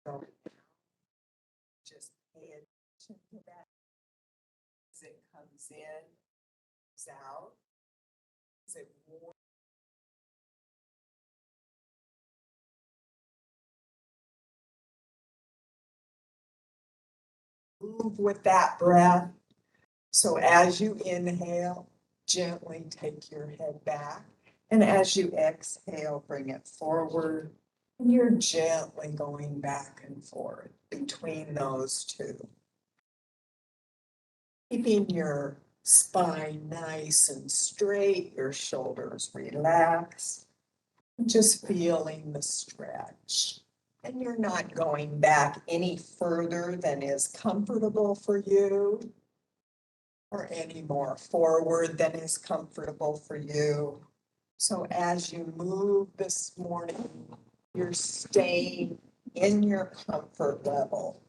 So just pay attention to that as it comes in, comes out, as it warms. Move with that breath. So as you inhale, gently take your head back. And as you exhale, bring it forward. And you're gently going back and forth between those two. Keeping your spine nice and straight, your shoulders relaxed. Just feeling the stretch. And you're not going back any further than is comfortable for you, or any more forward than is comfortable for you. So as you move this morning, you're staying in your comfort level.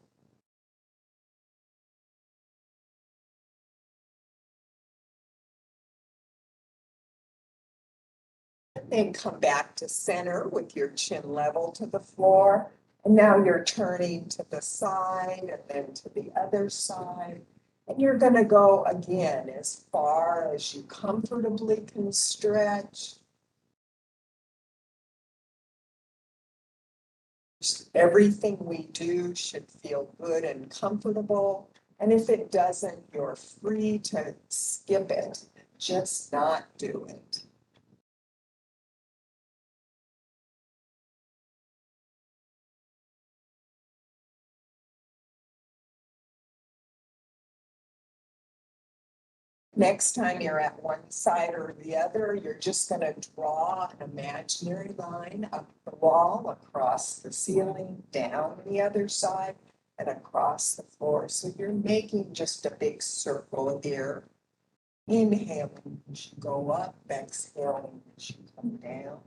And then come back to center with your chin level to the floor. And now you're turning to the side and then to the other side. And you're going to go again as far as you comfortably can stretch. Everything we do should feel good and comfortable. And if it doesn't, you're free to skip it. Just not do it. Next time you're at one side or the other, you're just going to draw an imaginary line up the wall, across the ceiling, down the other side, and across the floor. So you're making just a big circle here. Inhaling as you go up, exhaling as you come down.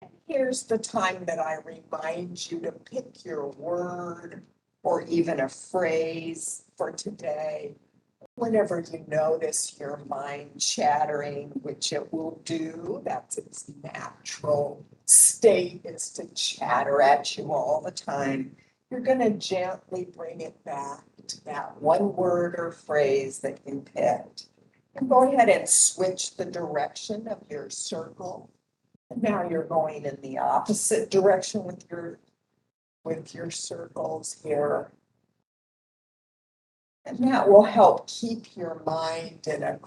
And here's the time that I remind you to pick your word or even a phrase for today. Whenever you notice your mind chattering, which it will do, that's its natural state, is to chatter at you all the time. You're going to gently bring it back to that one word or phrase that you picked. And go ahead and switch the direction of your circle. And now you're going in the opposite direction with your circles here. And that will help keep your mind in a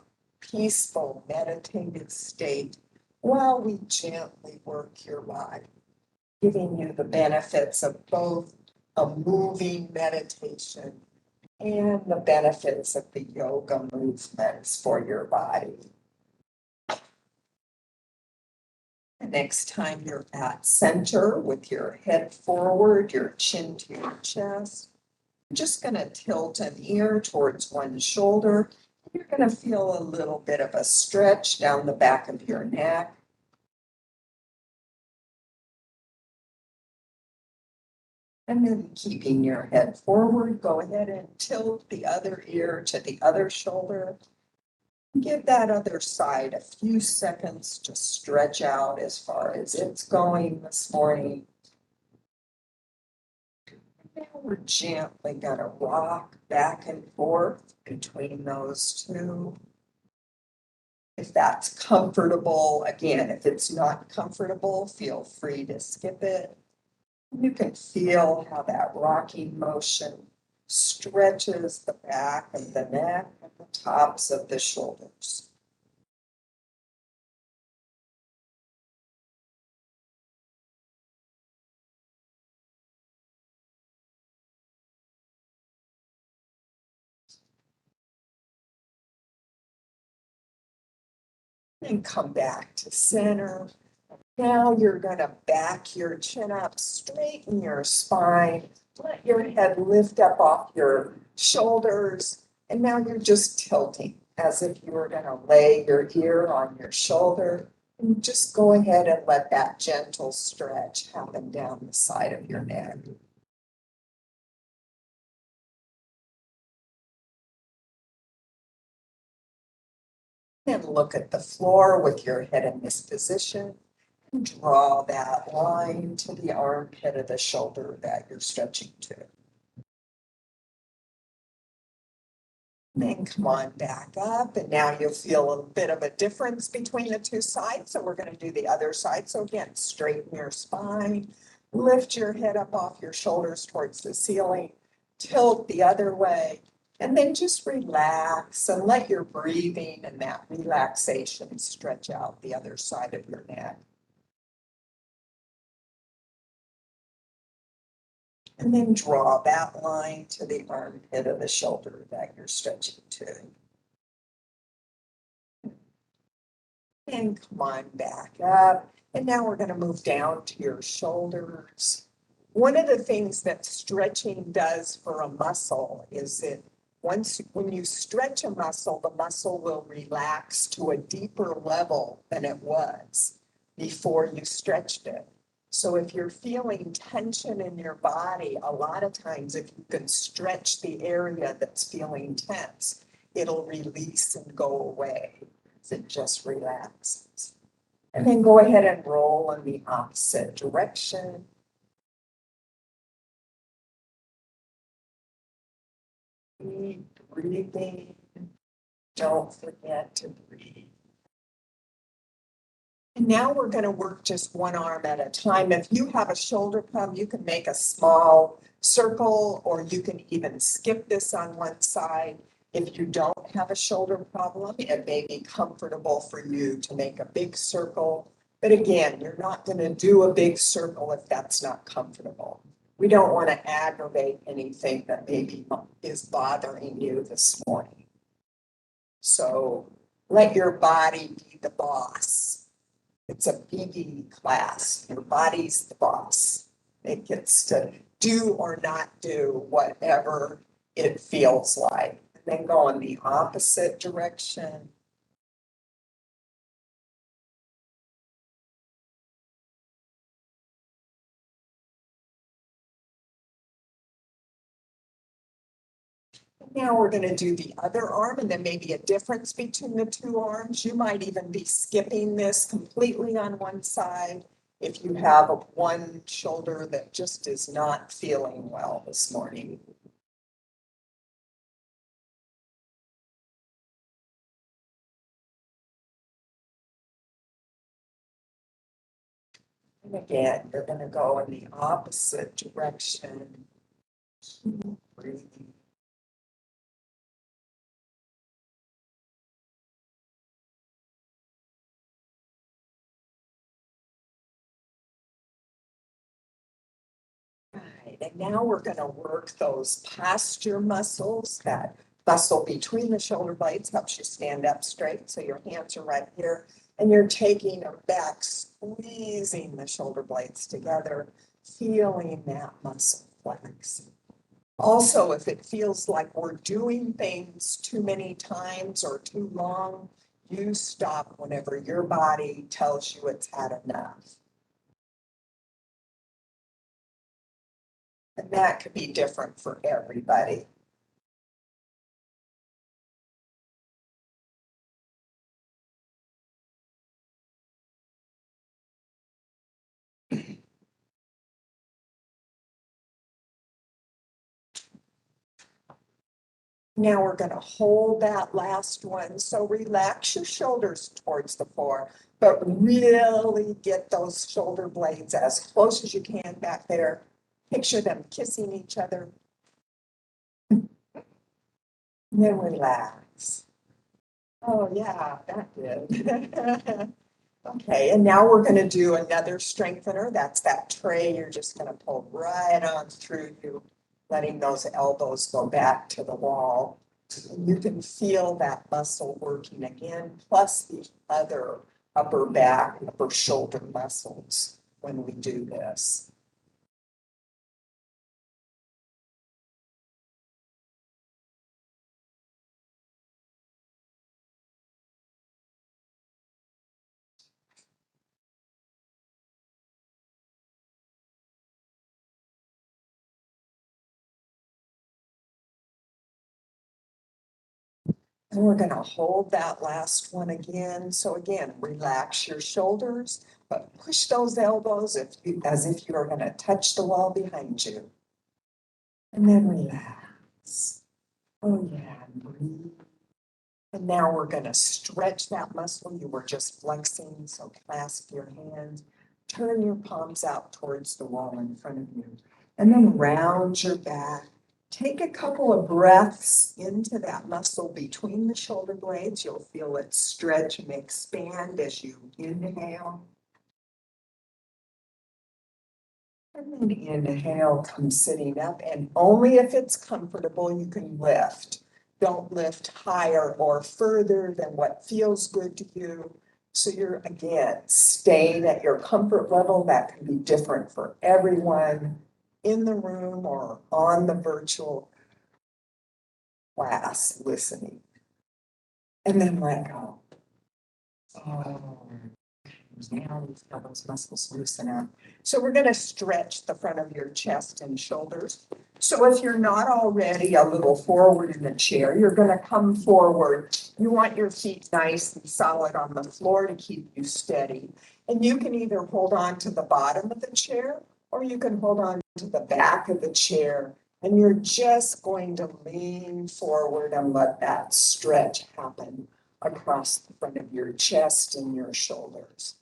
peaceful, meditative state while we gently work your body, giving you the benefits of both a moving meditation and the benefits of the yoga movements for your body. The next time you're at center with your head forward, your chin to your chest, you're just going to tilt an ear towards one shoulder. You're going to feel a little bit of a stretch down the back of your neck. And then keeping your head forward, go ahead and tilt the other ear to the other shoulder. Give that other side a few seconds to stretch out as far as it's going this morning. Now we're gently going to rock back and forth between those two. If that's comfortable, again, if it's not comfortable, feel free to skip it. You can feel how that rocking motion stretches the back of the neck and the tops of the shoulders. And come back to center. Now you're going to back your chin up, straighten your spine, let your head lift up off your shoulders, and now you're just tilting as if you were going to lay your ear on your shoulder. And just go ahead and let that gentle stretch happen down the side of your neck. And look at the floor with your head in this position. Draw that line to the armpit of the shoulder that you're stretching to. Then come on back up, and now you'll feel a bit of a difference between the two sides. So we're going to do the other side. So again, straighten your spine, lift your head up off your shoulders towards the ceiling, tilt the other way, and then just relax and let your breathing and that relaxation stretch out the other side of your neck. And then draw that line to the armpit of the shoulder that you're stretching to. And come on back up. And now we're going to move down to your shoulders. One of the things that stretching does for a muscle is that when you stretch a muscle, the muscle will relax to a deeper level than it was before you stretched it. So if you're feeling tension in your body, a lot of times if you can stretch the area that's feeling tense, it'll release and go away. It just relaxes. And then go ahead and roll in the opposite direction. Keep breathing. Don't forget to breathe. And now we're going to work just one arm at a time. If you have a shoulder problem, you can make a small circle, or you can even skip this on one side. If you don't have a shoulder problem, it may be comfortable for you to make a big circle. But again, you're not going to do a big circle if that's not comfortable. We don't want to aggravate anything that maybe is bothering you this morning. So let your body be the boss. It's a PE class. Your body's the boss. It gets to do or not do whatever it feels like. And then go in the opposite direction. Now we're going to do the other arm, and then maybe a difference between the two arms. You might even be skipping this completely on one side if you have one shoulder that just is not feeling well this morning. And again, you're going to go in the opposite direction. Keep breathing. Right, and now we're going to work those posture muscles. That muscle between the shoulder blades helps you stand up straight. So your hands are right here, and you're taking them back, squeezing the shoulder blades together, feeling that muscle flex. Also, if it feels like we're doing things too many times or too long, you stop whenever your body tells you it's had enough. And that could be different for everybody. Now we're going to hold that last one. So relax your shoulders towards the floor, but really get those shoulder blades as close as you can back there. Picture them kissing each other. And then relax. Oh yeah, that did. Okay, and now we're going to do another strengthener. That's that tray. You're just going to pull right on through you, letting those elbows go back to the wall. You can feel that muscle working again, plus the other upper back, upper shoulder muscles when we do this. And we're gonna hold that last one again. So again, relax your shoulders, but push those elbows as if you're gonna touch the wall behind you. And then relax. Oh yeah, and breathe. And now we're gonna stretch that muscle you were just flexing. So clasp your hands, turn your palms out towards the wall in front of you. And then round your back. Take a couple of breaths into that muscle between the shoulder blades. You'll feel it stretch and expand as you inhale. And then inhale, come sitting up, and only if it's comfortable you can lift. Don't lift higher or further than what feels good to you. So you're, again, staying at your comfort level. That can be different for everyone in the room or on the virtual class listening. And then let go. Oh. Now we've got those muscles loosen up. So we're going to stretch the front of your chest and shoulders. So if you're not already a little forward in the chair, you're going to come forward. You want your feet nice and solid on the floor to keep you steady. And you can either hold on to the bottom of the chair or you can hold on to the back of the chair. And you're just going to lean forward and let that stretch happen across the front of your chest and your shoulders.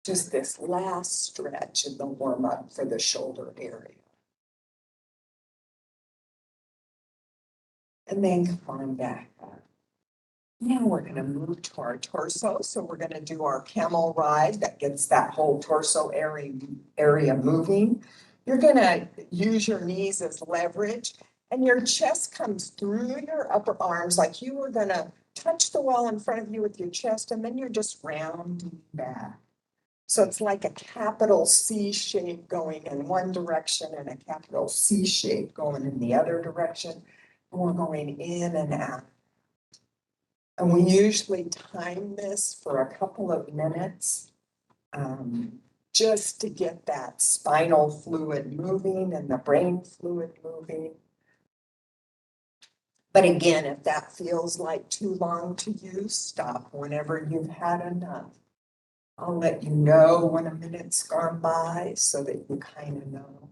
Just this last stretch in the warm up for the shoulder area. And then come on back up. Now we're going to move to our torso. So we're going to do our camel ride that gets that whole torso area moving. You're going to use your knees as leverage and your chest comes through your upper arms like you were going to touch the wall in front of you with your chest and then you're just rounding back. So it's like a capital C shape going in one direction and a capital C shape going in the other direction. And we're going in and out. And we usually time this for a couple of minutes just to get that spinal fluid moving and the brain fluid moving. But again, if that feels like too long to you, stop whenever you've had enough. I'll let you know when a minute's gone by so that you kind of know.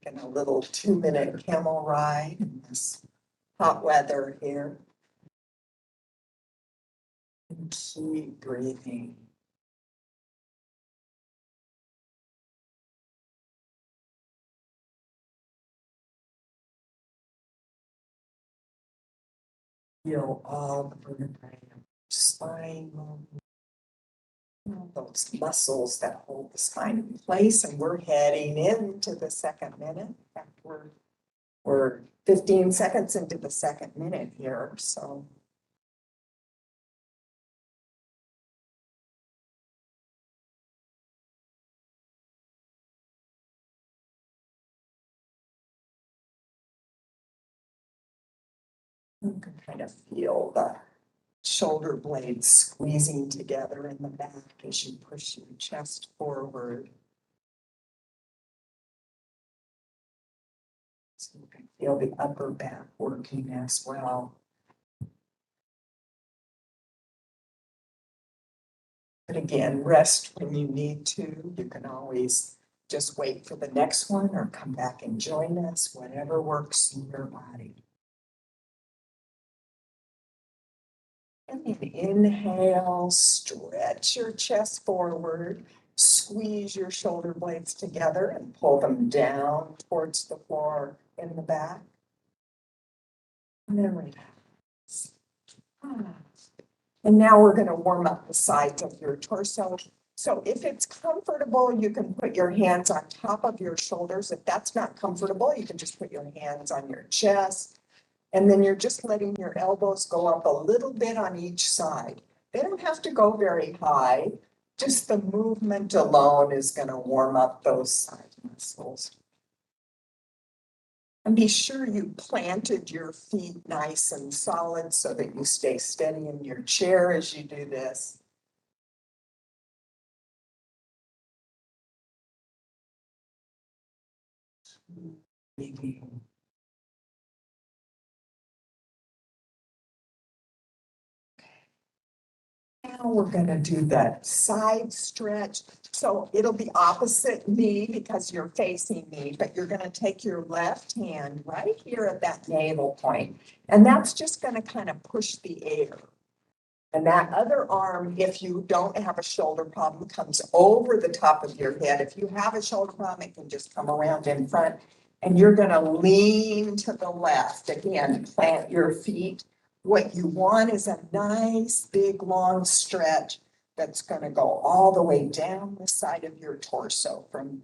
Taking a little 2-minute camel ride in this hot weather here. And keep breathing. Feel all the vertebrae of your spine moving. Those muscles that hold the spine in place, and we're heading into the second minute. In fact, we're 15 seconds into the second minute here, so. You can kind of feel the shoulder blades squeezing together in the back as you push your chest forward. So you can feel the upper back working as well. But again, rest when you need to. You can always just wait for the next one or come back and join us, whatever works in your body. And then inhale, stretch your chest forward, squeeze your shoulder blades together and pull them down towards the floor in the back. And then relax. And now we're going to warm up the sides of your torso. So if it's comfortable, you can put your hands on top of your shoulders. If that's not comfortable, you can just put your hands on your chest. And then you're just letting your elbows go up a little bit on each side. They don't have to go very high. Just the movement alone is going to warm up those side muscles. And be sure you planted your feet nice and solid so that you stay steady in your chair as you do this. Now we're gonna do the side stretch. So it'll be opposite me because you're facing me, but you're gonna take your left hand right here at that navel point, and that's just gonna kind of push the air. And that other arm, if you don't have a shoulder problem, comes over the top of your head. If you have a shoulder problem, it can just come around in front. And you're gonna lean to the left. Again, plant your feet. What you want is a nice, big, long stretch that's gonna go all the way down the side of your torso. From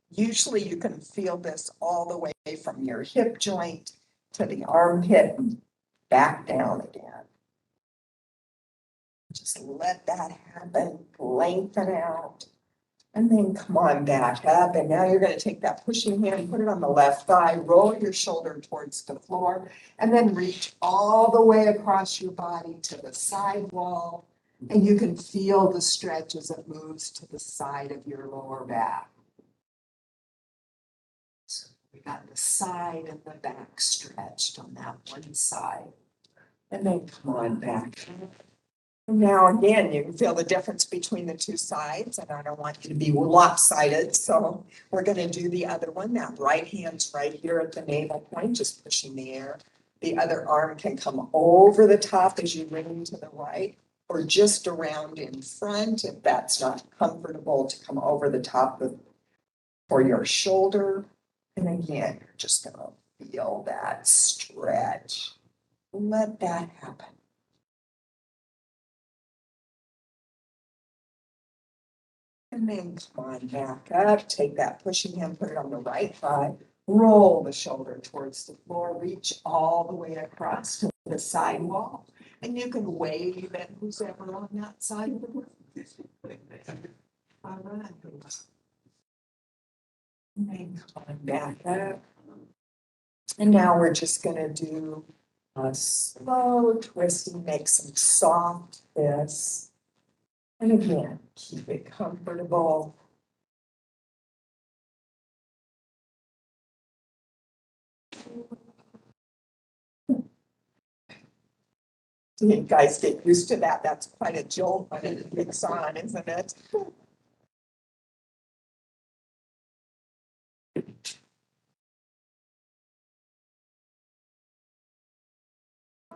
usually you can feel this all the way from your hip joint to the armpit and back down again. Just let that happen, lengthen out, and then come on back up. And now you're going to take that pushing hand, put it on the left thigh, roll your shoulder towards the floor, and then reach all the way across your body to the side wall. And you can feel the stretch as it moves to the side of your lower back. So we got the side and the back stretched on that one side. And then come on back. Now, again, you can feel the difference between the two sides, and I don't want you to be lopsided, so we're going to do the other one. That right hand's right here at the navel point, just pushing the air. The other arm can come over the top as you lean to the right, or just around in front if that's not comfortable to come over the top of for your shoulder. And again, you're just going to feel that stretch. Let that happen. And then come on back up, take that pushing hand, put it on the right thigh, roll the shoulder towards the floor, reach all the way across to the side wall. And you can wave at who's ever on that side of the room. All right. And then come on back up. And now we're just gonna do a slow twisting, make some soft fists. And again, keep it comfortable. You guys get used to that. That's quite a jolt when it kicks on, isn't it?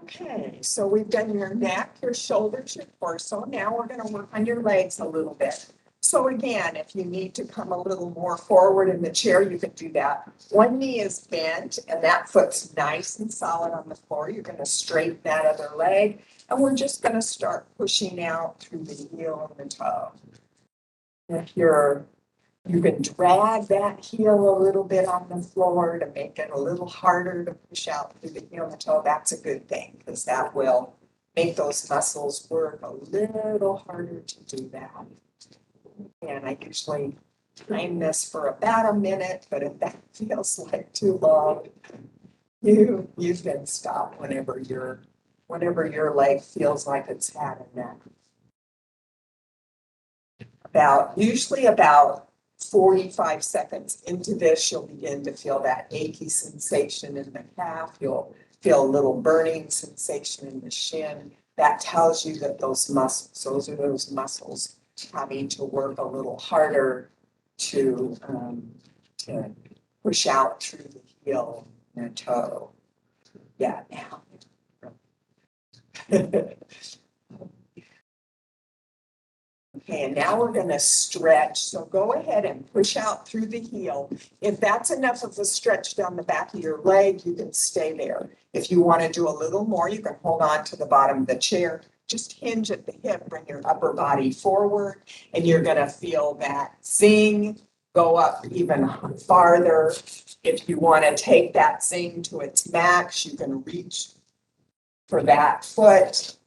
Okay, so we've done your neck, your shoulders, your torso. Now we're going to work on your legs a little bit. So again, if you need to come a little more forward in the chair, you can do that. One knee is bent and that foot's nice and solid on the floor. You're going to straighten that other leg. And we're just going to start pushing out through the heel and the toe. If you can drag that heel a little bit on the floor to make it a little harder to push out through the heel and the toe. That's a good thing because that will make those muscles work a little harder to do that. And I usually time this for about a minute, but if that feels like too long, you can stop whenever your leg feels like it's had enough. Usually about 45 seconds into this, you'll begin to feel that achy sensation in the calf. You'll feel a little burning sensation in the shin. That tells you that those are those muscles having to work a little harder to push out through the heel and the toe. Yeah, now. Okay, and now we're going to stretch. So go ahead and push out through the heel. If that's enough of a stretch down the back of your leg, you can stay there. If you want to do a little more, you can hold on to the bottom of the chair. Just hinge at the hip, bring your upper body forward, and you're going to feel that zing go up even farther. If you want to take that zing to its max, you can reach for that foot.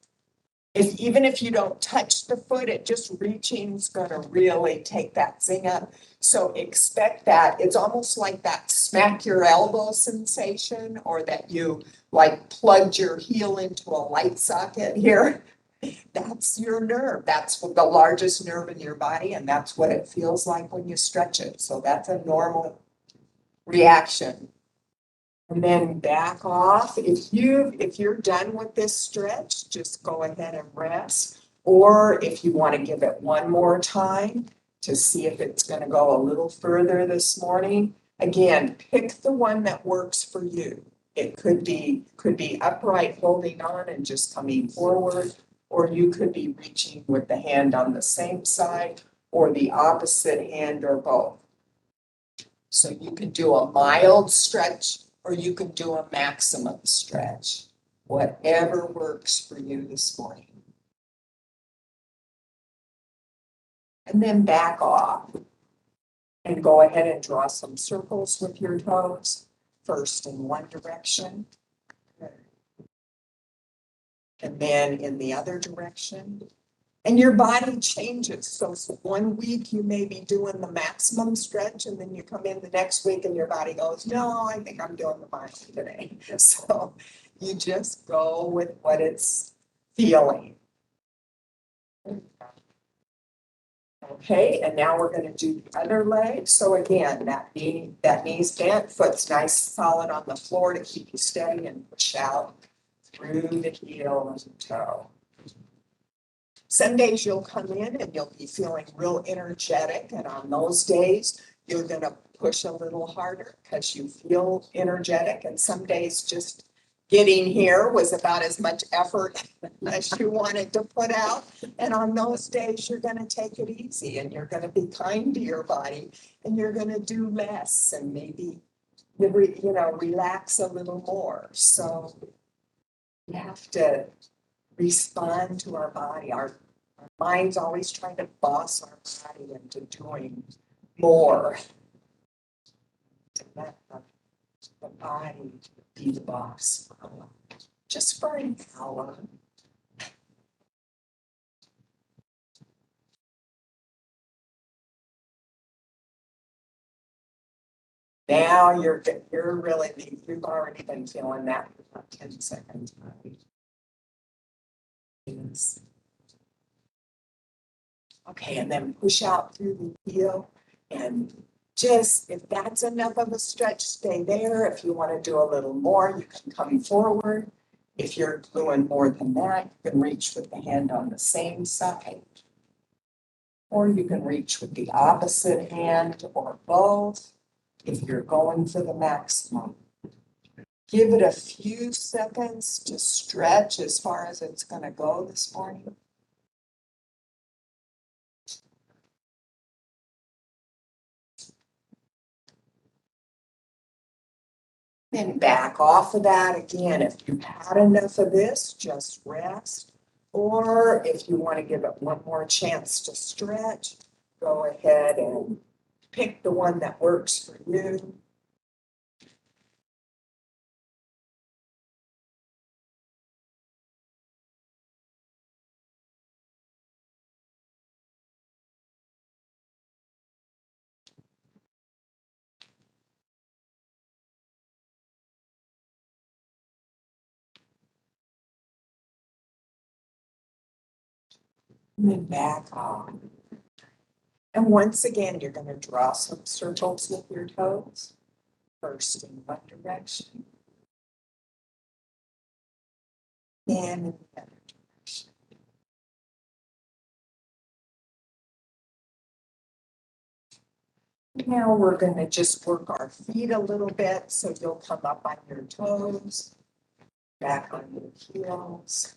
Even if you don't touch the foot, it just reaching is going to really take that zing up. So expect that. It's almost like that smack your elbow sensation, or that you like plugged your heel into a light socket here. That's your nerve. That's the largest nerve in your body, and that's what it feels like when you stretch it. So that's a normal reaction. And then back off. If you're done with this stretch, just go ahead and rest. Or if you want to give it one more time to see if it's going to go a little further this morning, again, pick the one that works for you. It could be upright, holding on and just coming forward, or you could be reaching with the hand on the same side or the opposite hand or both. So you can do a mild stretch or you can do a maximum stretch, whatever works for you this morning. And then back off and go ahead and draw some circles with your toes, first in one direction and then in the other direction. And your body changes. So 1 week you may be doing the maximum stretch and then you come in the next week and your body goes, no, I think I'm doing the mild today. So you just go with what it's feeling. Okay, and now we're going to do the other leg. So again, that knee's bent, foot's nice solid on the floor to keep you steady and push out through the heel and toe. Some days you'll come in and you'll be feeling real energetic, and on those days you're going to push a little harder because you feel energetic, and some days just getting here was about as much effort as you wanted to put out. And on those days, you're going to take it easy and you're going to be kind to your body and you're going to do less and maybe, relax a little more. So we have to respond to our body. Our mind's always trying to boss our body into doing more. To let the body be the boss, just for an hour. Now you've already been feeling that for about 10 seconds. Yes. Okay, and then push out through the heel, and just, if that's enough of a stretch, stay there. If you want to do a little more, you can come forward. If you're doing more than that, you can reach with the hand on the same side. Or you can reach with the opposite hand or both if you're going for the maximum. Give it a few seconds to stretch as far as it's going to go this morning. Then back off of that again. If you've had enough of this, just rest. Or if you want to give it one more chance to stretch, go ahead and pick the one that works for you. And then back off. And once again, you're going to draw some circles with your toes. First in one direction, and in the other direction. Now we're going to just work our feet a little bit, so you'll come up on your toes, back on your heels.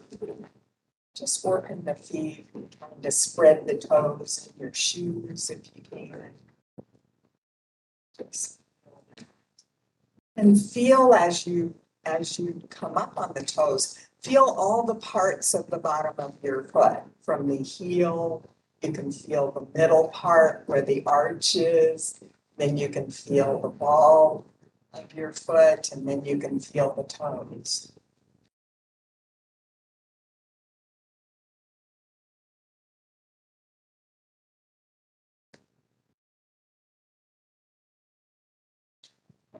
Just working the feet, trying to spread the toes in your shoes if you can. And feel as you come up on the toes, feel all the parts of the bottom of your foot. From the heel, you can feel the middle part where the arch is. Then you can feel the ball of your foot, and then you can feel the toes.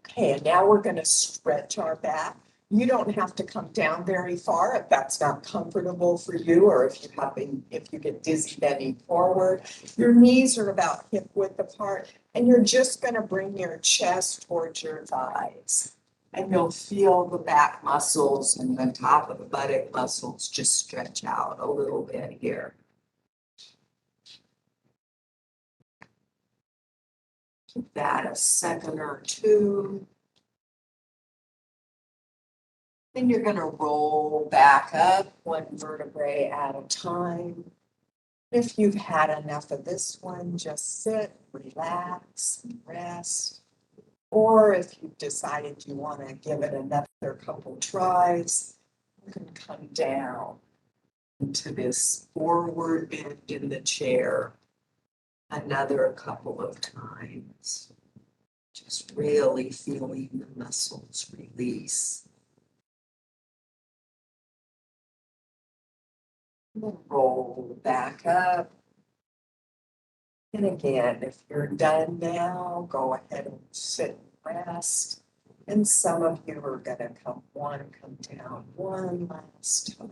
Okay, and now we're going to stretch our back. You don't have to come down very far if that's not comfortable for you, or if you get dizzy bending forward. Your knees are about hip width apart, and you're just going to bring your chest towards your thighs. And you'll feel the back muscles and the top of the buttock muscles just stretch out a little bit here. Give that a second or two. Then you're gonna roll back up one vertebrae at a time. If you've had enough of this one, just sit, relax, and rest. Or if you've decided you want to give it another couple tries, you can come down into this forward bend in the chair another couple of times. Just really feeling the muscles release. Roll back up. And again, if you're done now, go ahead and sit and rest. And some of you are gonna come down one last time.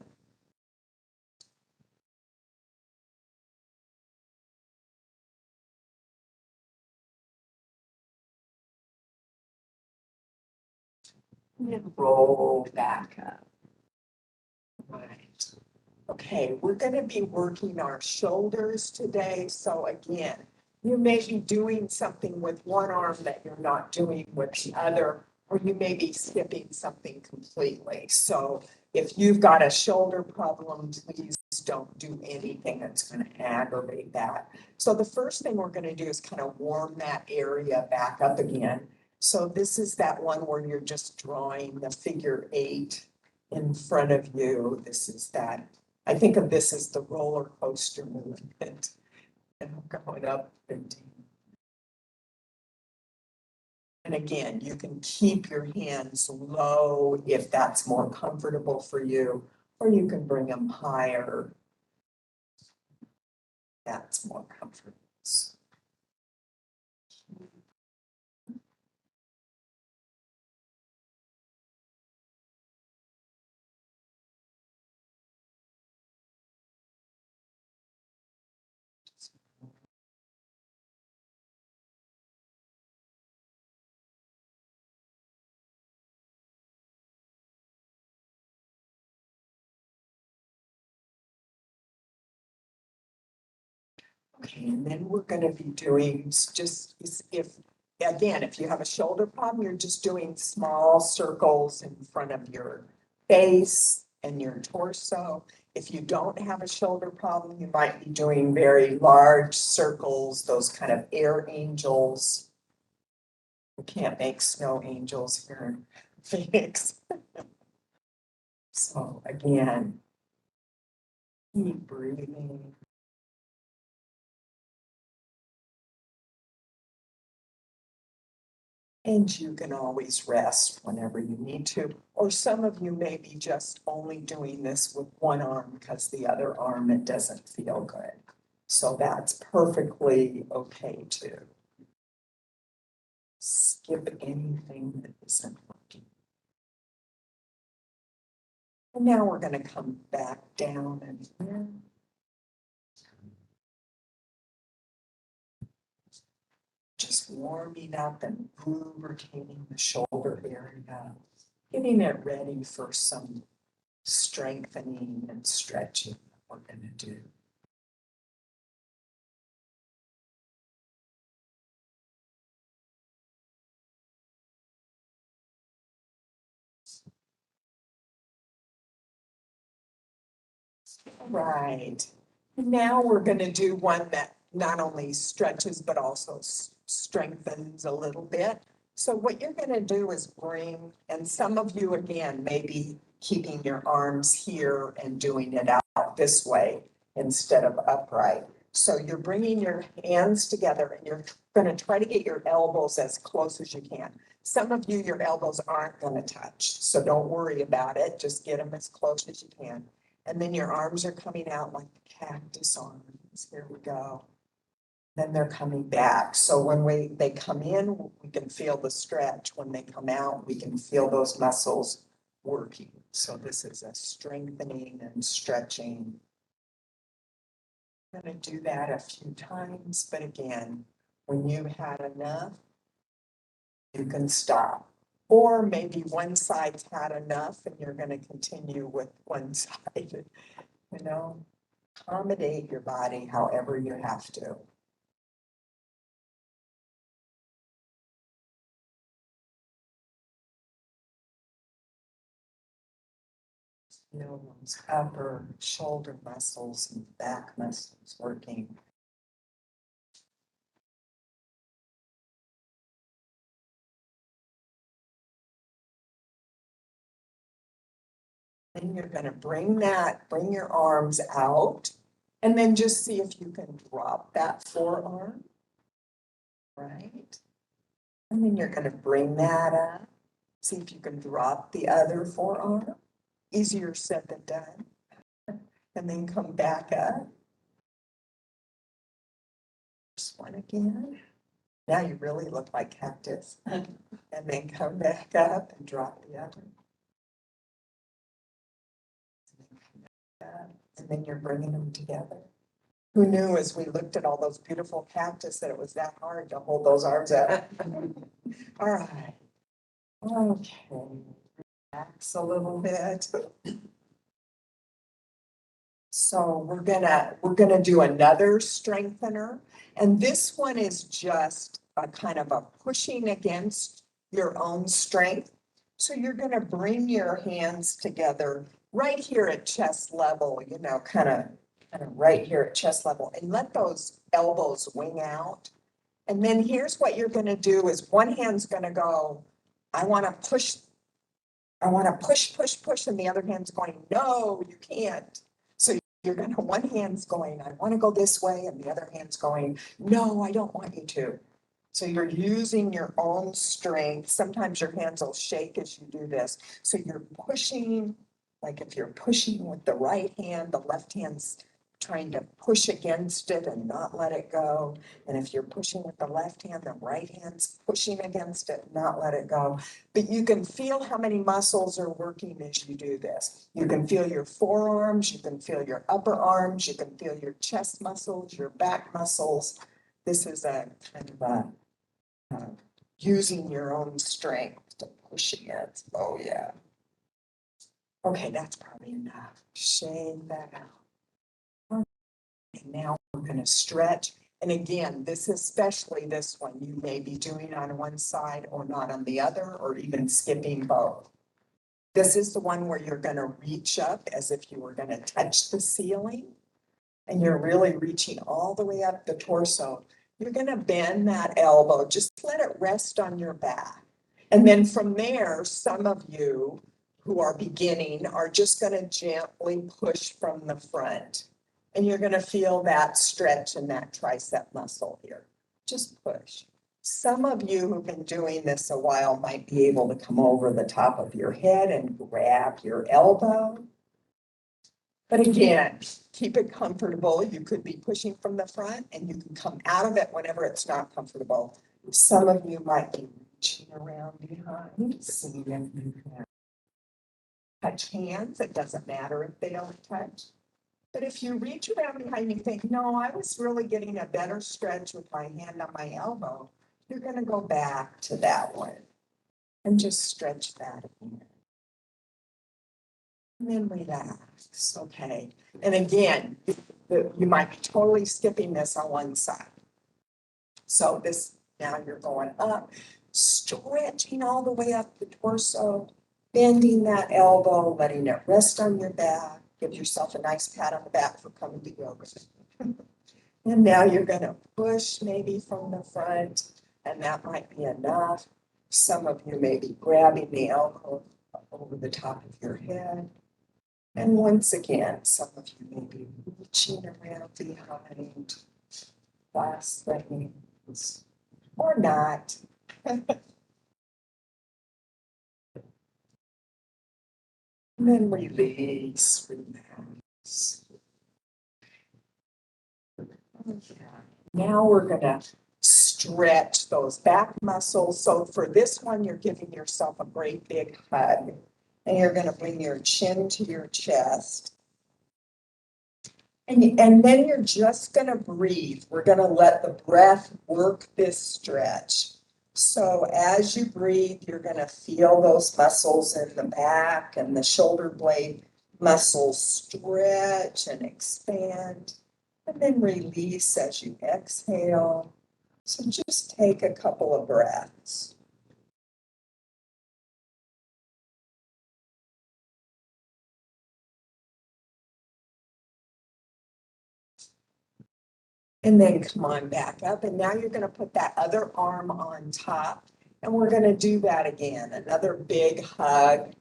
And roll back up. Right. Okay, we're gonna be working our shoulders today. So again, you may be doing something with one arm that you're not doing with the other, or you may be skipping something completely. So if you've got a shoulder problem, please don't do anything that's gonna aggravate that. So the first thing we're gonna do is kind of warm that area back up again. So this is that one where you're just drawing the figure 8 in front of you. This is that, I think of this as the roller coaster movement. And I'm going up and down. And again, you can keep your hands low if that's more comfortable for you, or you can bring them higher. That's more comfortable. Okay, and then we're gonna be doing just if you have a shoulder problem, you're just doing small circles in front of your face and your torso. If you don't have a shoulder problem, you might be doing very large circles, those kind of air angels. We can't make snow angels here in Phoenix. So again, keep breathing. And you can always rest whenever you need to. Or some of you may be just only doing this with one arm because the other arm, it doesn't feel good. So that's perfectly okay too. Skip anything that isn't working. And now we're going to come back down and in. Just warming up and lubricating the shoulder area, getting it ready for some strengthening and stretching that we're going to do. Right. Now we're going to do one that not only stretches but also strengthens a little bit. So what you're going to do is bring, and some of you again may be keeping your arms here and doing it out this way instead of upright. So you're bringing your hands together and you're going to try to get your elbows as close as you can. Some of you, your elbows aren't going to touch, so don't worry about it. Just get them as close as you can. And then your arms are coming out like the cactus arms. Here we go. Then they're coming back. So when they come in, we can feel the stretch. When they come out, we can feel those muscles working. So this is a strengthening and stretching. I'm going to do that a few times, but again, when you've had enough, you can stop. Or maybe one side's had enough and you're going to continue with one side. You know, accommodate your body however you have to. Feel those upper shoulder muscles and back muscles working. Then you're going to bring your arms out, and then just see if you can drop that forearm, right? And then you're going to bring that up. See if you can drop the other forearm. Easier said than done. And then come back up. Just one again. Now you really look like cactus. And then come back up and drop the other. And then you're bringing them together. Who knew as we looked at all those beautiful cactus that it was that hard to hold those arms up? All right. Okay. Relax a little bit. So we're gonna do another strengthener. And this one is just a kind of a pushing against your own strength. So you're gonna bring your hands together right here at chest level, you know, kind of right here at chest level, and let those elbows wing out. And then here's what you're gonna do is one hand's gonna go, I wanna push, push, and the other hand's going, no, you can't. So you're gonna, one hand's going, I wanna go this way, and the other hand's going, no, I don't want you to. So you're using your own strength. Sometimes your hands will shake as you do this. So you're pushing, like if you're pushing with the right hand, the left hand's trying to push against it and not let it go. And if you're pushing with the left hand, the right hand's pushing against it, not let it go. But you can feel how many muscles are working as you do this. You can feel your forearms, you can feel your upper arms, you can feel your chest muscles, your back muscles. This is a kind of a using your own strength to push against. Oh yeah. Okay, that's probably enough. Shake that out. And now we're going to stretch. And again, especially this one, you may be doing on one side or not on the other, or even skipping both. This is the one where you're going to reach up as if you were going to touch the ceiling. And you're really reaching all the way up the torso. You're going to bend that elbow. Just let it rest on your back. And then from there, some of you who are beginning are just going to gently push from the front. And you're going to feel that stretch in that tricep muscle here. Just push. Some of you who've been doing this a while might be able to come over the top of your head and grab your elbow. But again, keep it comfortable. You could be pushing from the front and you can come out of it whenever it's not comfortable. Some of you might be reaching around behind, seeing if you can touch hands. It doesn't matter if they don't touch. But if you reach around behind and you think, no, I was really getting a better stretch with my hand on my elbow, you're going to go back to that one and just stretch that again. And then relax, okay? And again, you might be totally skipping this on one side. So this, now you're going up, stretching all the way up the torso, bending that elbow, letting it rest on your back. Give yourself a nice pat on the back for coming to yoga. And now you're gonna push maybe from the front, and that might be enough. Some of you may be grabbing the elbow over the top of your head. And once again, some of you may be reaching around behind, last things, or not. And then release, relax. Okay. Now we're gonna stretch those back muscles. So for this one, you're giving yourself a great big hug. And you're gonna bring your chin to your chest. And then you're just gonna breathe. We're gonna let the breath work this stretch. So as you breathe, you're gonna feel those muscles in the back and the shoulder blade muscles stretch and expand. And then release as you exhale. So just take a couple of breaths. And then come on back up. And now you're going to put that other arm on top. And we're going to do that again. Another big hug.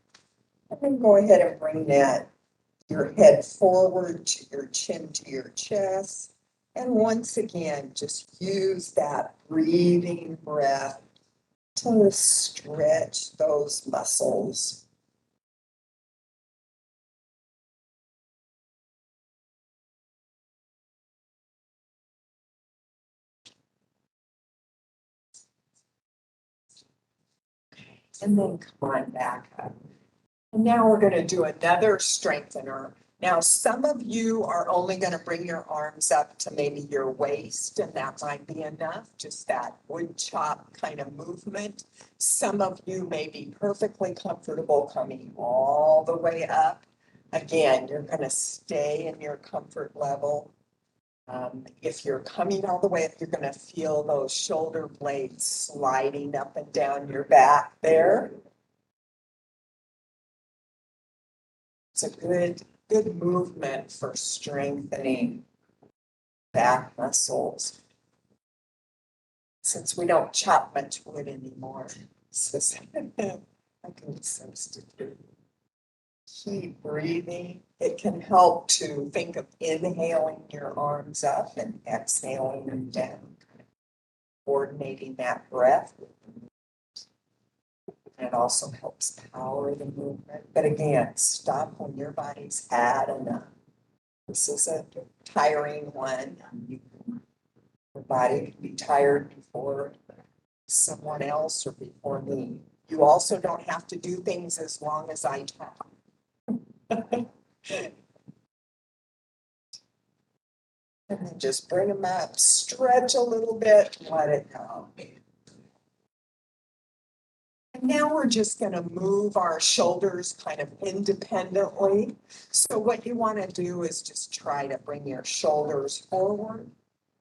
And then go ahead and bring that your head forward to your chin to your chest. And once again, just use that breathing breath to stretch those muscles. And then come on back up. And now we're going to do another strengthener. Now, some of you are only going to bring your arms up to maybe your waist, and that might be enough, just that wood chop kind of movement. Some of you may be perfectly comfortable coming all the way up. Again, you're going to stay in your comfort level. If you're coming all the way up, you're going to feel those shoulder blades sliding up and down your back there. It's a good movement for strengthening back muscles. Since we don't chop much wood anymore, so I can substitute. Keep breathing. It can help to think of inhaling your arms up and exhaling them down, coordinating that breath. It also helps power the movement. But again, stop when your body's had enough. This is a tiring one. Your body can be tired before someone else or before me. You also don't have to do things as long as I talk. And then just bring them up, stretch a little bit, let it go. And now we're just going to move our shoulders kind of independently. So what you want to do is just try to bring your shoulders forward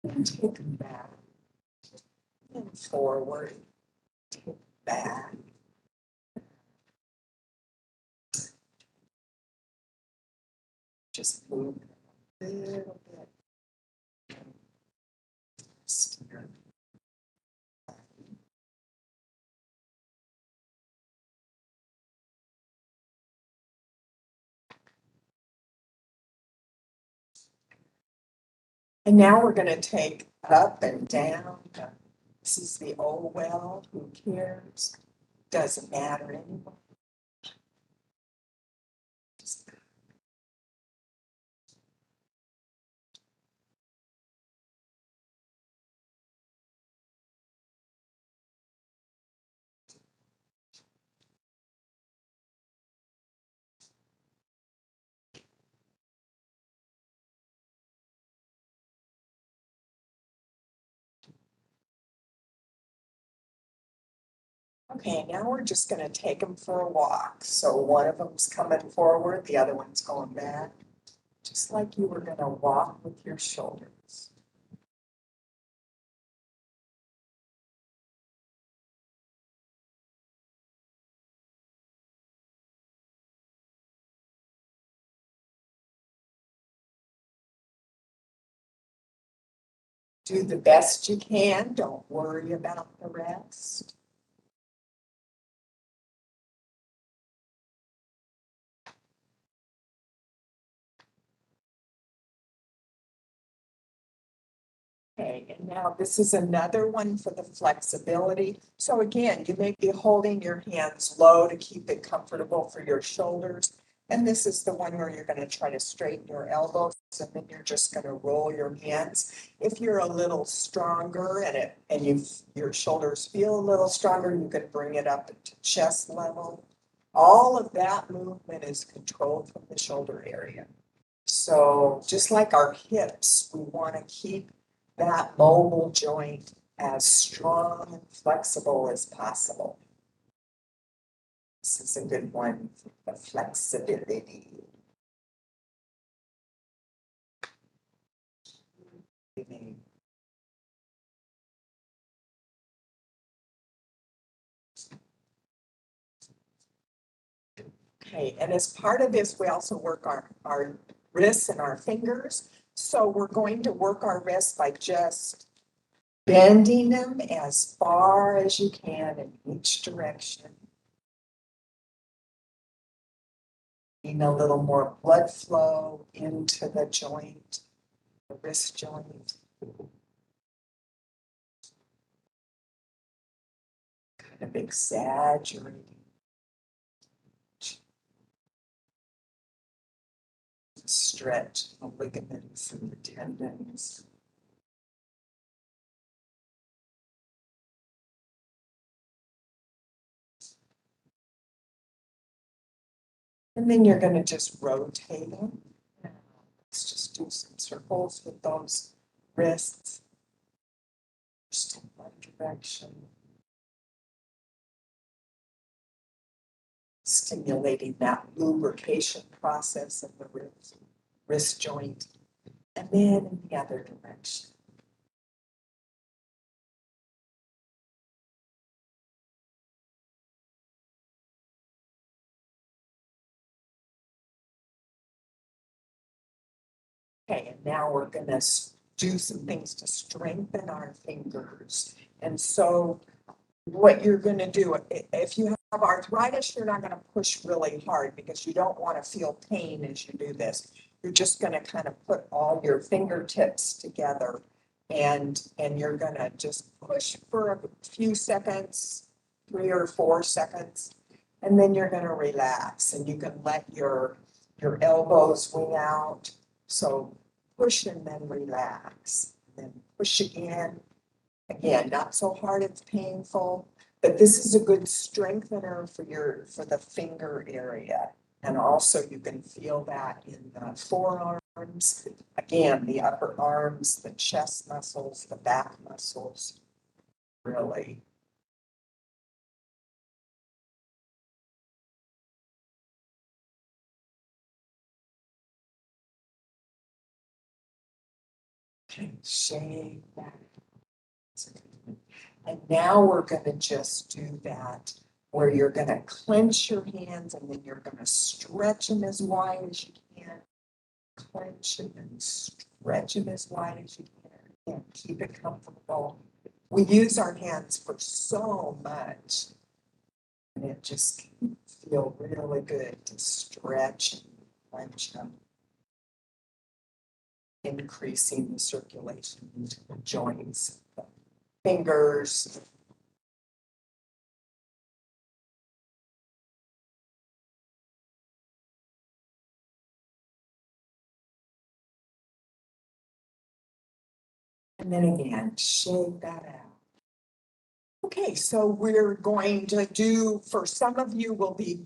and take them back. And forward, take back. Just move a little bit. Steer. And now we're going to take up and down. This is the oh well, who cares? Doesn't matter anymore. Okay, now we're just going to take them for a walk. So one of them's coming forward, the other one's going back, just like you were going to walk with your shoulders. Do the best you can. Don't worry about the rest. Okay, and now this is another one for the flexibility. So again, you may be holding your hands low to keep it comfortable for your shoulders. And this is the one where you're going to try to straighten your elbows, and then you're just going to roll your hands. If you're a little stronger and your shoulders feel a little stronger, you can bring it up to chest level. All of that movement is controlled from the shoulder area. So just like our hips, we want to keep that mobile joint as strong and flexible as possible. This is a good one for the flexibility. Okay, and as part of this, we also work our wrists and our fingers. So we're going to work our wrists by just bending them as far as you can in each direction. Getting a little more blood flow into the joint, the wrist joint. Kind of exaggerating. Stretch the ligaments and the tendons. And then you're going to just rotate them. Let's just do some circles with those wrists. Just in one direction. Stimulating that lubrication process of the wrist joint. And then in the other direction. Okay, and now we're going to do some things to strengthen our fingers. And so what you're going to do, if you have arthritis, you're not going to push really hard because you don't want to feel pain as you do this. You're just going to kind of put all your fingertips together and you're going to just push for a few seconds, 3 or 4 seconds, and then you're going to relax and you can let your elbows wing out. So push and then relax, then push again. Again, not so hard it's painful, but this is a good strengthener for the finger area. And also you can feel that in the forearms, again, the upper arms, the chest muscles, the back muscles, really. Okay, shake that. And now we're going to just do that where you're going to clench your hands and then you're going to stretch them as wide as you can. Clench them and stretch them as wide as you can. And keep it comfortable. We use our hands for so much. And it just can feel really good to stretch and clench them. Increasing the circulation into the joints, the fingers. And then again, shake that out. Okay, so we're going to do, for some of you will be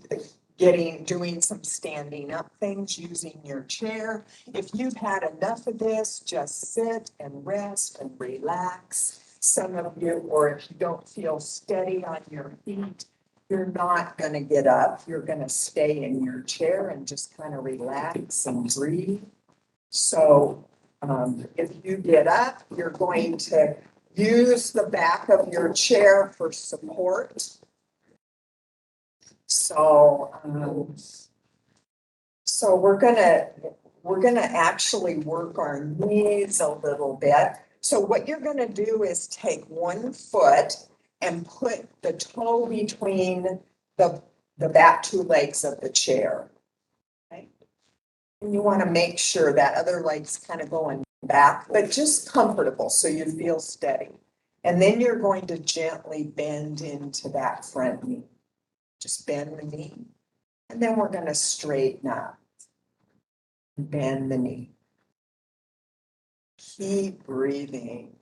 doing some standing up things using your chair. If you've had enough of this, just sit and rest and relax. Some of you, or if you don't feel steady on your feet, you're not going to get up. You're going to stay in your chair and just kind of relax and breathe. So if you get up, you're going to use the back of your chair for support. So we're gonna actually work our knees a little bit. So what you're gonna do is take one foot and put the toe between the back 2 legs of the chair. Okay? And you want to make sure that other leg's kind of going back, but just comfortable so you feel steady. And then you're going to gently bend into that front knee. Just bend the knee. And then we're going to straighten up. Bend the knee. Keep breathing.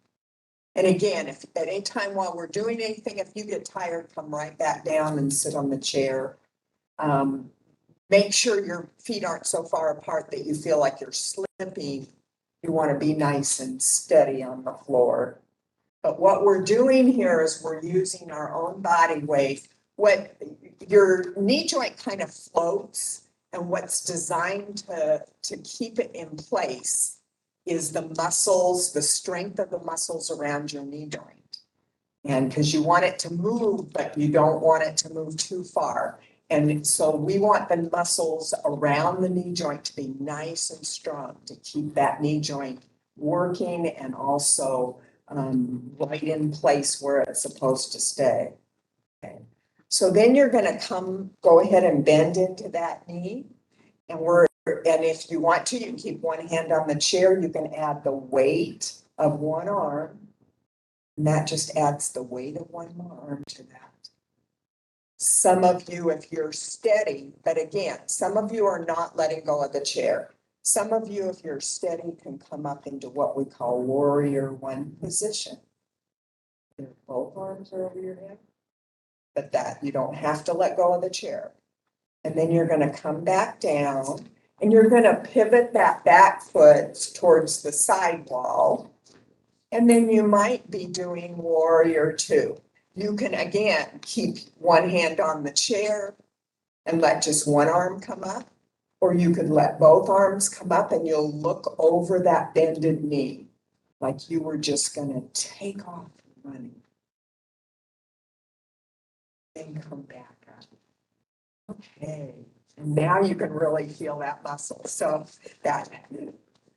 And again, if at any time while we're doing anything, if you get tired, come right back down and sit on the chair. Make sure your feet aren't so far apart that you feel like you're slipping. You want to be nice and steady on the floor. But what we're doing here is we're using our own body weight. What your knee joint kind of floats, and what's designed to keep it in place is the muscles, the strength of the muscles around your knee joint. And because you want it to move, but you don't want it to move too far. And so we want the muscles around the knee joint to be nice and strong, to keep that knee joint working and also right in place where it's supposed to stay. Okay. So then you're gonna go ahead and bend into that knee. And if you want to, you can keep one hand on the chair. You can add the weight of one arm. And that just adds the weight of one arm to that. Some of you, if you're steady, but again, some of you are not letting go of the chair. Some of you, if you're steady, can come up into what we call warrior one position. Both arms are over your head, but that you don't have to let go of the chair. And then you're gonna come back down and you're gonna pivot that back foot towards the side wall. And then you might be doing warrior two. You can, again, keep one hand on the chair and let just one arm come up, or you could let both arms come up and you'll look over that bended knee like you were just gonna take off running. Then come back up. Okay, and now you can really feel that muscle. So that,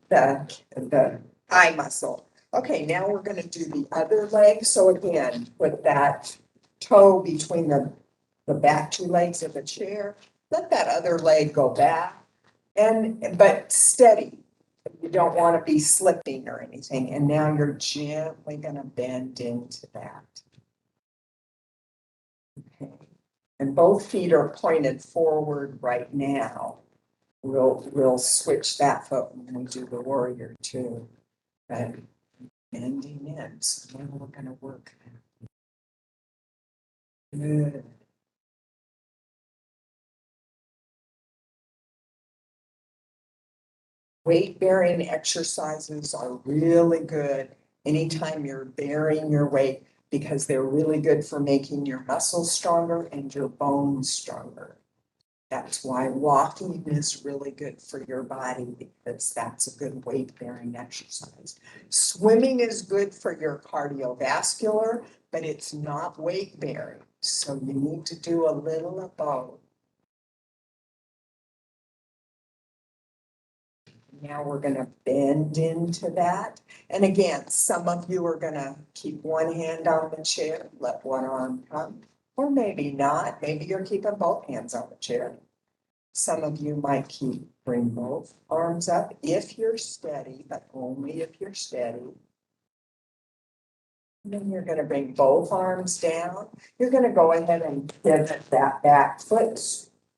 the eye muscle. Okay, now we're gonna do the other leg. So again, put that toe between the back two legs of the chair. Let that other leg go back but steady. You don't want to be slipping or anything. And now you're gently gonna bend into that. Okay. And both feet are pointed forward right now. We'll switch that foot when we do the warrior two. But bending in, so now we're gonna work. Good. Weight bearing exercises are really good anytime you're bearing your weight because they're really good for making your muscles stronger and your bones stronger. That's why walking is really good for your body because that's a good weight bearing exercise. Swimming is good for your cardiovascular, but it's not weight bearing. So you need to do a little of both. Now we're gonna bend into that. And again, some of you are gonna keep one hand on the chair, let one arm come, or maybe not. Maybe you're keeping both hands on the chair. Some of you might bring both arms up if you're steady, but only if you're steady. And then you're gonna bring both arms down. You're gonna go ahead and pivot that back foot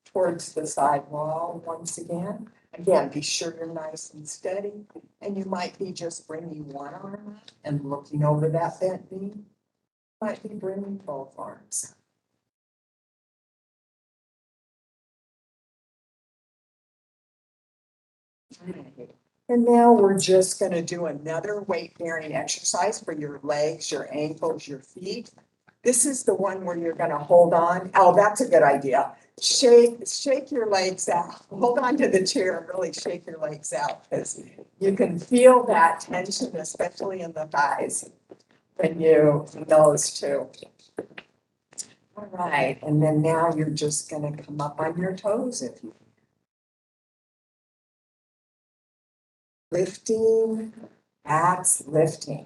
towards the side wall once again. Again, be sure you're nice and steady. And you might be just bringing one arm up and looking over that bent knee. Might be bringing both arms. And now we're just gonna do another weight bearing exercise for your legs, your ankles, your feet. This is the one where you're gonna hold on. Oh, that's a good idea. Shake your legs out. Hold on to the chair and really shake your legs out because you can feel that tension, especially in the thighs, when you those two. All right, and then now you're just gonna come up on your toes if you lifting, that's lifting.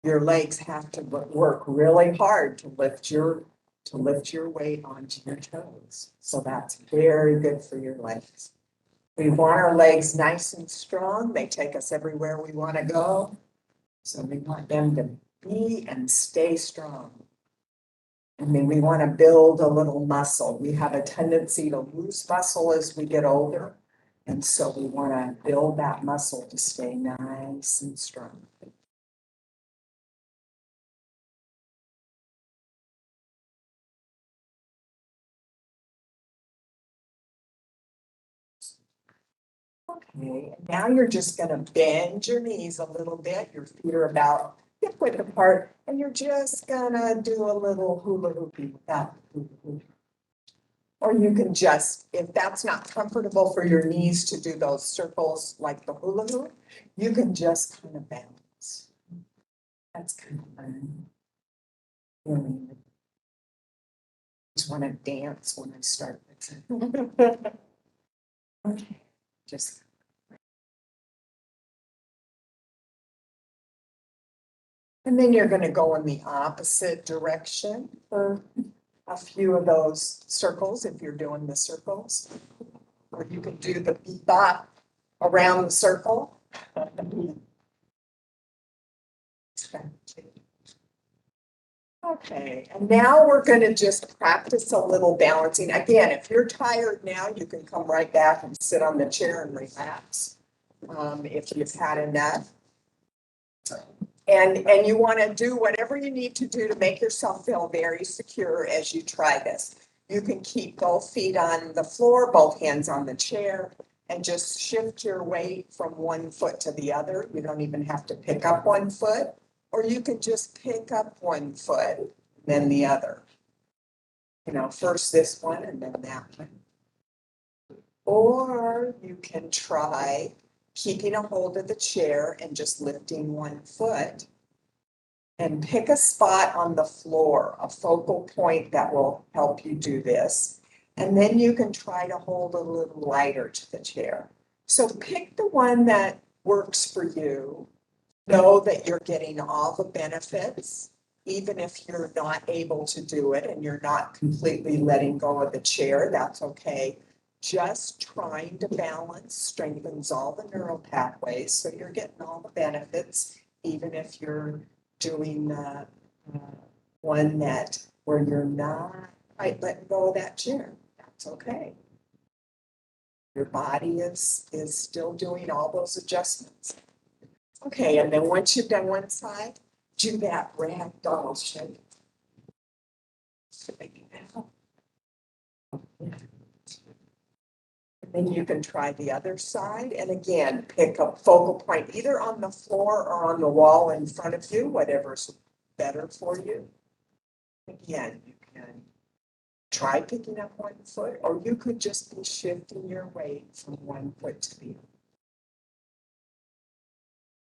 Your legs have to work really hard to lift your weight onto your toes. So that's very good for your legs. We want our legs nice and strong. They take us everywhere we want to go. So we want them to be and stay strong. And then we want to build a little muscle. We have a tendency to lose muscle as we get older. And so we want to build that muscle to stay nice and strong. Okay, now you're just gonna bend your knees a little bit. Your feet are about hip width apart, and you're just gonna do a little hula hoopy with that. Or you can just, if that's not comfortable for your knees to do those circles like the hula hoop, you can just kind of bounce. That's kind of fun. just want to dance when I start. Okay, just. And then you're going to go in the opposite direction for a few of those circles if you're doing the circles. Or you can do the bebop around the circle. Okay, and now we're going to just practice a little balancing. Again, if you're tired now, you can come right back and sit on the chair and relax if you've had enough. And you want to do whatever you need to do to make yourself feel very secure as you try this. You can keep both feet on the floor, both hands on the chair, and just shift your weight from one foot to the other. You don't even have to pick up one foot, or you can just pick up one foot, then the other. You know, first this one and then that one. Or you can try keeping a hold of the chair and just lifting one foot. And pick a spot on the floor, a focal point that will help you do this. And then you can try to hold a little lighter to the chair. So pick the one that works for you. Know that you're getting all the benefits, even if you're not able to do it and you're not completely letting go of the chair, that's okay. Just trying to balance strengthens all the neural pathways, so you're getting all the benefits, even if you're doing one that where you're not quite letting go of that chair. That's okay. Your body is still doing all those adjustments. Okay, and then once you've done one side, do that rag doll shape. And then you can try the other side, and again, pick a focal point either on the floor or on the wall in front of you, whatever's better for you. Again, you can try picking up one foot, or you could just be shifting your weight from one foot to the other.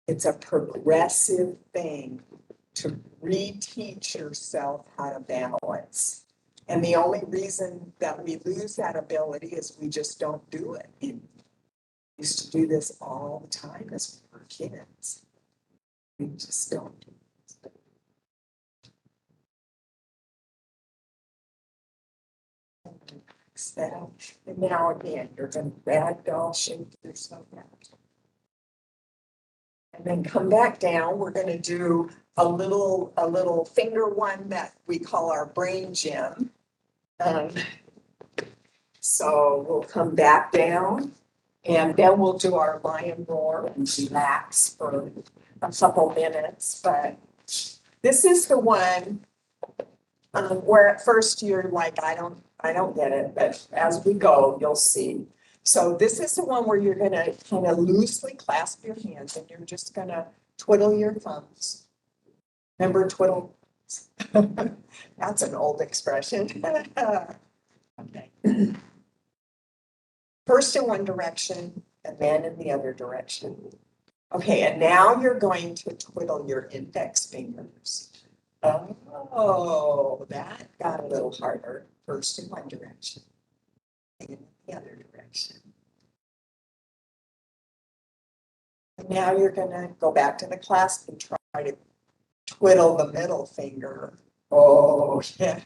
It's a progressive thing to reteach yourself how to balance. And the only reason that we lose that ability is we just don't do it. We used to do this all the time as we were kids. We just don't do it. And now again, you're going to ragdoll shape yourself out. And then come back down. We're going to do a little finger one that we call our brain gym. So we'll come back down, and then we'll do our lion roar and relax for a couple minutes. But this is the one where at first you're like, I don't get it, but as we go, you'll see. So this is the one where you're going to kind of loosely clasp your hands, and you're just going to twiddle your thumbs. Remember twiddle? That's an old expression. Okay. First in one direction and then in the other direction. Okay, and now you're going to twiddle your index fingers. Oh, that got a little harder. First in one direction and in the other direction. And now you're going to go back to the clasp and try to twiddle the middle finger. Oh, yeah.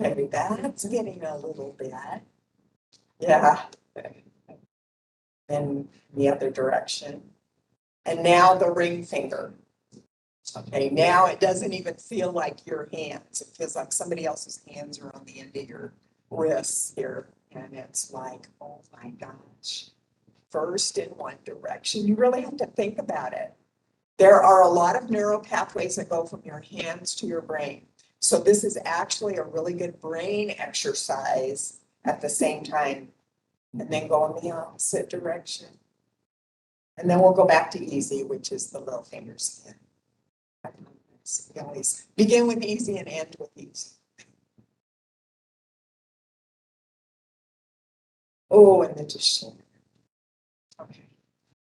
Okay, that's getting a little bit. Yeah. And the other direction. And now the ring finger. Okay, now it doesn't even feel like your hands. It feels like somebody else's hands are on the end of your wrists here. And it's like, oh my gosh. First in one direction. You really have to think about it. There are a lot of neural pathways that go from your hands to your brain. So this is actually a really good brain exercise at the same time. And then go in the opposite direction. And then we'll go back to easy, which is the little fingers again. You always begin with easy and end with easy. Oh, and then just shake. Okay.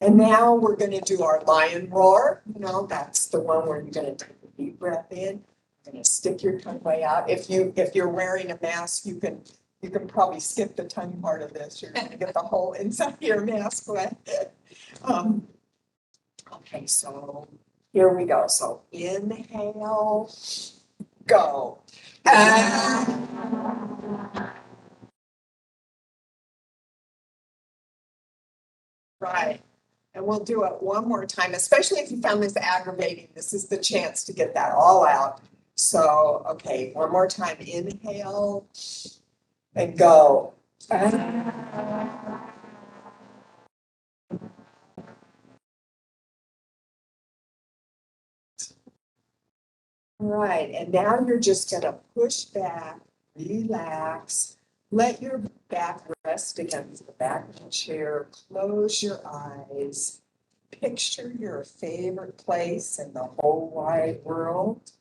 And now we're going to do our lion roar. You know, that's the one where you're going to take a deep breath in, gonna stick your tongue way out. If you're wearing a mask, you can probably skip the tongue part of this. You're gonna get the whole inside of your mask wet. Okay, so here we go. So inhale, go. Right. And we'll do it one more time, especially if you found this aggravating. This is the chance to get that all out. So, okay, one more time. Inhale and go. Right, and now you're just gonna push back, relax, let your back rest against the back of the chair, close your eyes, picture your favorite place in the whole wide world,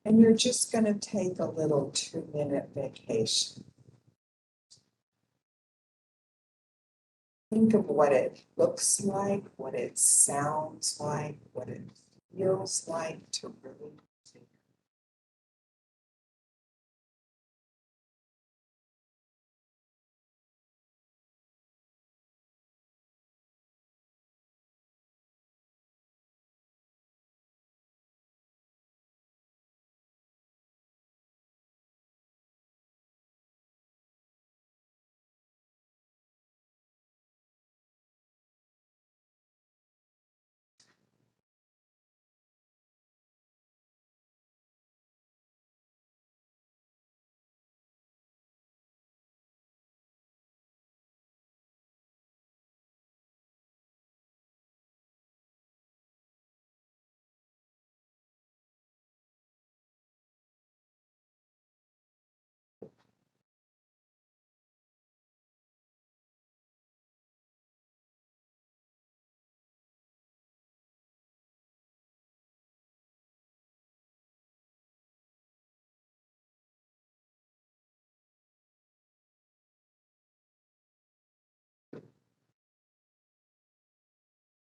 and you're just gonna take a little 2-minute vacation. Think of what it looks like, what it sounds like, what it feels like to really.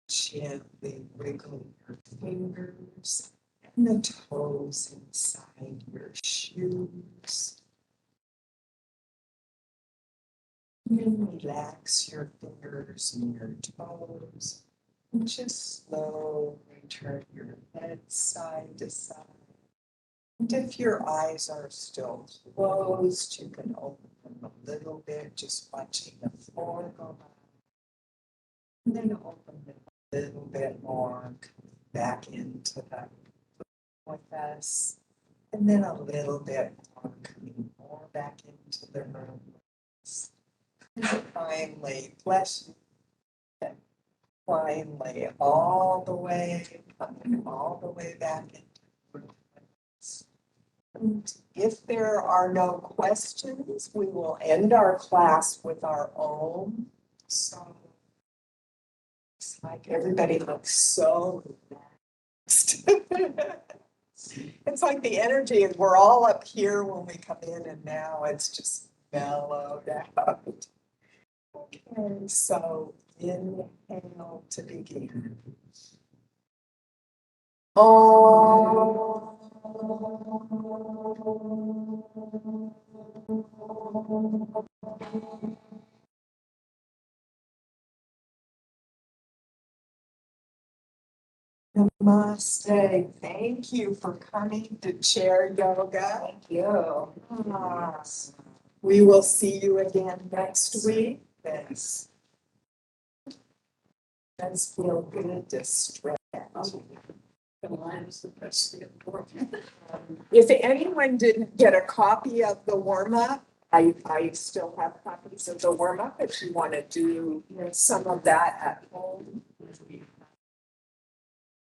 Gently wiggle your fingers and the toes inside your shoes. And relax your fingers and your toes. And just slowly turn your head side to side. And if your eyes are still closed, you can open them a little bit, just watching the floor go by. And then open them a little bit more, back into the with us. And then a little bit more, coming more back into the room. And finally, bless you. Finally, all the way, coming all the way back into the room. And if there are no questions, we will end our class with our own song. It's like everybody looks so relaxed. It's like the energy, and we're all up here when we come in, and now it's just mellowed out. Okay, so inhale to begin. Oh. Namaste. Thank you for coming to chair yoga. Thank you. We will see you again next week. Thanks. Let's feel good to stretch. If anyone didn't get a copy of the warm-up, I still have copies of the warm-up if you want to do some of that at home.